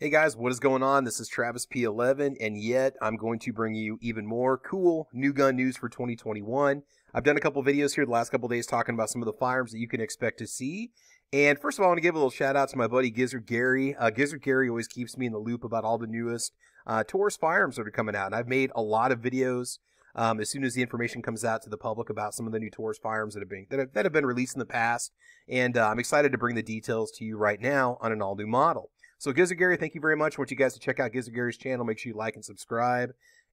Hey guys, what is going on? This is Travis P11, and yet I'm going to bring you even more cool new gun news for 2021. I've done a couple videos here the last couple days talking about some of the firearms that you can expect to see. And first of all, I want to give a little shout out to my buddy Gizzard Gary. Gizzard Gary always keeps me in the loop about all the newest Taurus firearms that are coming out. And I've made a lot of videos as soon as the information comes out to the public about some of the new Taurus firearms that have been released in the past. And I'm excited to bring the details to you right now on an all-new model. So Gizzard Gary, thank you very much. I want you guys to check out Gizzard Gary's channel. Make sure you like and subscribe.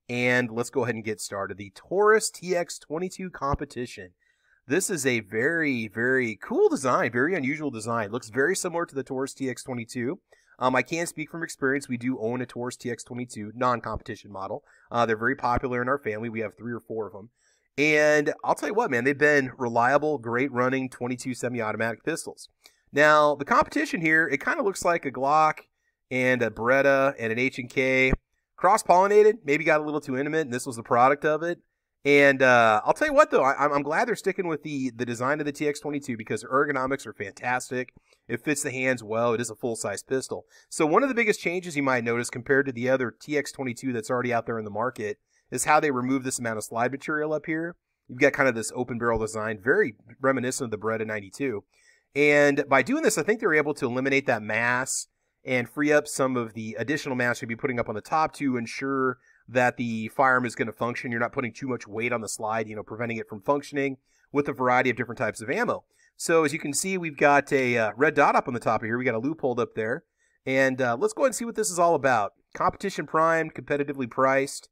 And let's go ahead and get started. The Taurus TX22 Competition. This is a very, very cool design, very unusual design. Looks very similar to the Taurus TX22. I can speak from experience. We do own a Taurus TX22 non-competition model. They're very popular in our family. We have 3 or 4 of them. And I'll tell you what, man, they've been reliable, great running 22 semi-automatic pistols. Now, the competition here, it kind of looks like a Glock and a Beretta and an H&K. Cross-pollinated, maybe got a little too intimate, and this was the product of it. And I'll tell you what, though, I'm glad they're sticking with the design of the TX22 because the ergonomics are fantastic. It fits the hands well. It is a full-size pistol. So one of the biggest changes you might notice compared to the other TX22 that's already out there in the market is how they remove this amount of slide material up here. You've got kind of this open barrel design, very reminiscent of the Beretta 92. And by doing this, I think they're able to eliminate that mass and free up some of the additional mass you'll be putting up on the top to ensure that the firearm is going to function. You're not putting too much weight on the slide, preventing it from functioning with a variety of different types of ammo. So as you can see, we've got a red dot up on the top of here. We got a loophole up there. And let's go ahead and see what this is all about. Competition primed, competitively priced.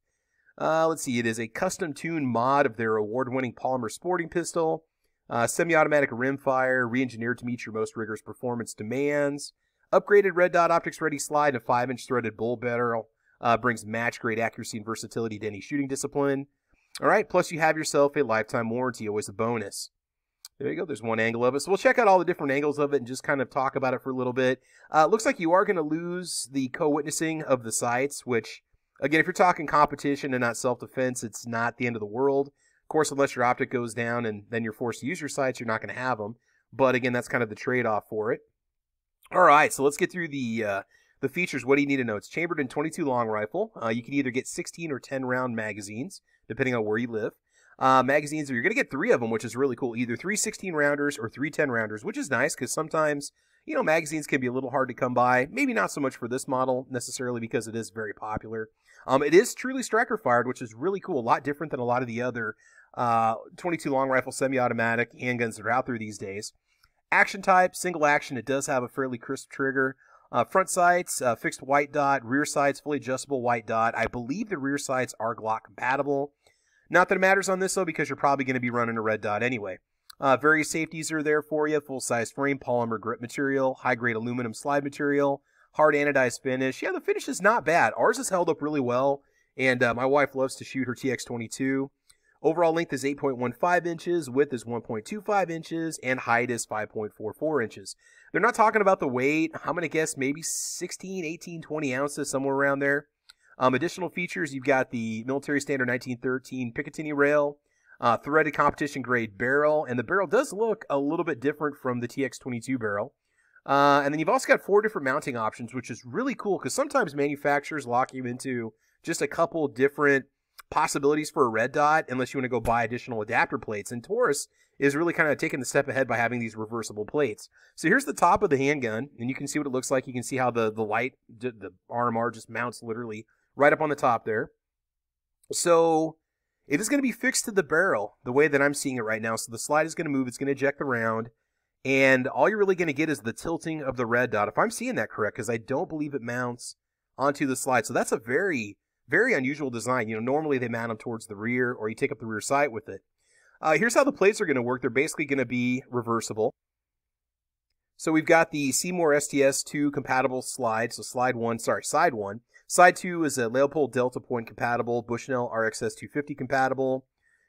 Let's see, it is a custom-tuned mod of their award-winning polymer sporting pistol. Semi-automatic rimfire, re-engineered to meet your most rigorous performance demands. Upgraded red dot optics ready slide and a 5-inch threaded bull barrel. Brings match-grade accuracy and versatility to any shooting discipline. All right, plus you have yourself a lifetime warranty, always a bonus. There you go, there's one angle of it. So we'll check out all the different angles of it and just kind of talk about it for a little bit. Looks like you are going to lose the co-witnessing of the sights, which, again, if you're talking competition and not self-defense, it's not the end of the world. Of course, unless your optic goes down and then you're forced to use your sights, you're not going to have them. But again, that's kind of the trade-off for it. All right, so let's get through the features. What do you need to know? It's chambered in 22 long rifle. You can either get 16 or 10 round magazines, depending on where you live. Magazines, you're going to get 3 of them, which is really cool. Either 3 16 rounders or 3 10 rounders, which is nice because sometimes, magazines can be a little hard to come by. Maybe not so much for this model necessarily because it is very popular. It is truly striker fired, which is really cool. A lot different than a lot of the other 22 long rifle semi-automatic handguns that are out there these days. Action type, single action. It does have a fairly crisp trigger. Front sights, fixed white dot. Rear sights, fully adjustable white dot. I believe the rear sights are Glock compatible. Not that it matters on this, though, because you're probably going to be running a red dot anyway. Various safeties are there for you. Full-size frame, polymer grip material, high-grade aluminum slide material, hard anodized finish. Yeah, the finish is not bad. Ours has held up really well, and my wife loves to shoot her TX22. Overall length is 8.15 inches, width is 1.25 inches, and height is 5.44 inches. They're not talking about the weight. I'm going to guess maybe 16, 18, 20 ounces, somewhere around there. Additional features, you've got the military standard 1913 Picatinny rail, threaded competition grade barrel, and the barrel does look a little bit different from the TX22 barrel. And then you've also got 4 different mounting options, which is really cool because sometimes manufacturers lock you into just a couple different possibilities for a red dot unless you want to go buy additional adapter plates. And Taurus is really kind of taking the step ahead by having these reversible plates. So here's the top of the handgun, and you can see what it looks like. You can see how the light, the RMR just mounts literally right up on the top there. So it is going to be fixed to the barrel the way that I'm seeing it right now. So the slide is going to move. It's going to eject the round. And all you're really going to get is the tilting of the red dot, if I'm seeing that correct, because I don't believe it mounts onto the slide. So that's a very, very unusual design. Normally they mount them towards the rear or you take up the rear sight with it. Here's how the plates are going to work. They're basically going to be reversible. So we've got the Seymour STS2 compatible slide. So side one. Side 2 is a Leopold Delta Point compatible, Bushnell RXS 250 compatible.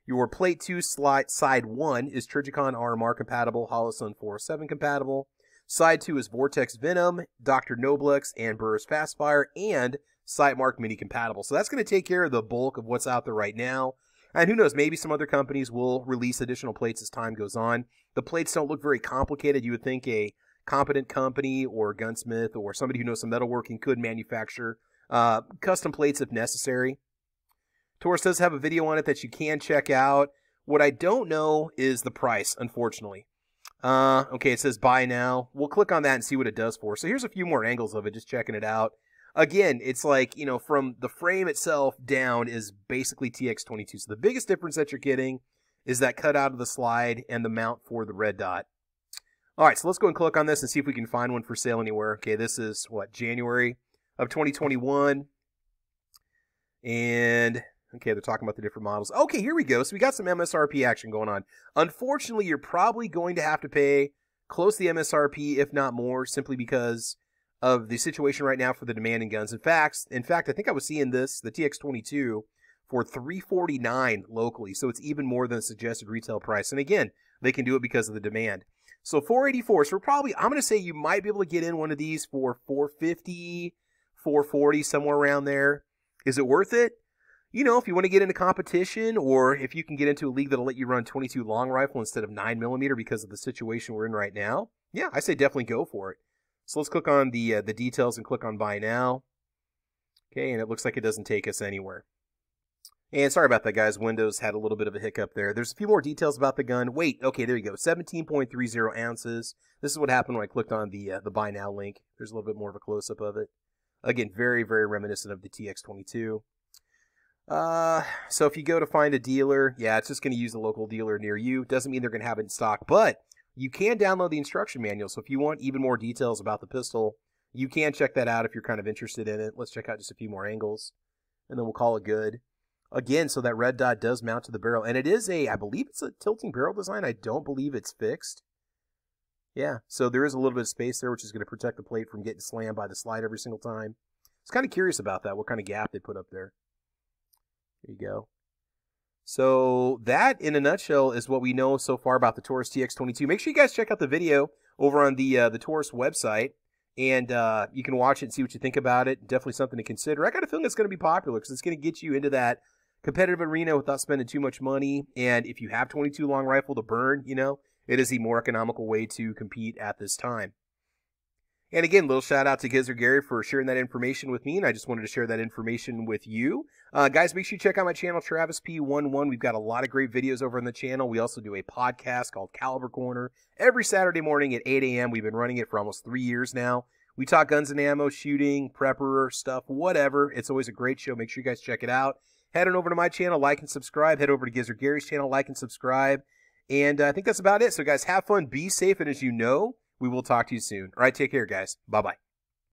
Your plate 2 side 1 is Trijicon RMR compatible, Holosun 407 compatible. Side 2 is Vortex Venom, Dr. Noblex, and Burris Fastfire, and Sightmark Mini compatible. So that's going to take care of the bulk of what's out there right now. And who knows, maybe some other companies will release additional plates as time goes on. The plates don't look very complicated. You would think a competent company or gunsmith or somebody who knows some metalworking could manufacture custom plates if necessary. Taurus does have a video on it that you can check out. What I don't know is the price, unfortunately. Okay, it says buy now. We'll click on that and see what it does for us. So here's a few more angles of it, just checking it out. Again, it's like, you know, from the frame itself down is basically TX22. So the biggest difference that you're getting is that cut out of the slide and the mount for the red dot. All right, so let's go and click on this and see if we can find one for sale anywhere. Okay, this is, what, January of 2021. And... okay, they're talking about the different models. Okay, here we go. So we got some MSRP action going on. Unfortunately, you're probably going to have to pay close to the MSRP, if not more, simply because of the situation right now for the demand in guns. In fact, I think I was seeing this, the TX22, for $349 locally. So it's even more than the suggested retail price. And again, they can do it because of the demand. So $484. So we're probably, I'm going to say you might be able to get in one of these for $450, $440, somewhere around there. Is it worth it? You know, if you want to get into competition, or if you can get into a league that'll let you run 22 long rifle instead of 9mm because of the situation we're in right now, yeah, I say definitely go for it. So let's click on the details and click on buy now. Okay, and it looks like it doesn't take us anywhere. And sorry about that, guys. Windows had a little bit of a hiccup there. There's a few more details about the gun. Wait, okay, there you go. 17.30 ounces. This is what happened when I clicked on the buy now link. There's a little bit more of a close-up of it. Again, very, very reminiscent of the TX22. So if you go to find a dealer, yeah, it's just going to use a local dealer near you. Doesn't mean they're going to have it in stock, but you can download the instruction manual. So if you want even more details about the pistol, you can check that out if you're kind of interested in it. Let's check out just a few more angles, and then we'll call it good. Again, so that red dot does mount to the barrel, and it is I believe it's a tilting barrel design. I don't believe it's fixed. Yeah, so there is a little bit of space there, which is going to protect the plate from getting slammed by the slide every single time. I was kind of curious about that, what kind of gap they put up there. There you go. So that, in a nutshell, is what we know so far about the Taurus TX22. Make sure you guys check out the video over on the Taurus website, and you can watch it and see what you think about it. Definitely something to consider. I got a feeling it's going to be popular because it's going to get you into that competitive arena without spending too much money. And if you have 22 long rifle to burn, you know, it is a more economical way to compete at this time. And again, little shout out to Gizzard Gary for sharing that information with me, and I just wanted to share that information with you. Guys, make sure you check out my channel, Travis P11. We've got a lot of great videos over on the channel. We also do a podcast called Caliber Corner every Saturday morning at 8 a.m. We've been running it for almost 3 years now. We talk guns and ammo, shooting, prepper stuff, whatever. It's always a great show. Make sure you guys check it out. Head on over to my channel, like and subscribe. Head over to Gizzard Gary's channel, like and subscribe. And I think that's about it. So, guys, have fun, be safe, and as you know, we will talk to you soon. All right, take care, guys. Bye-bye.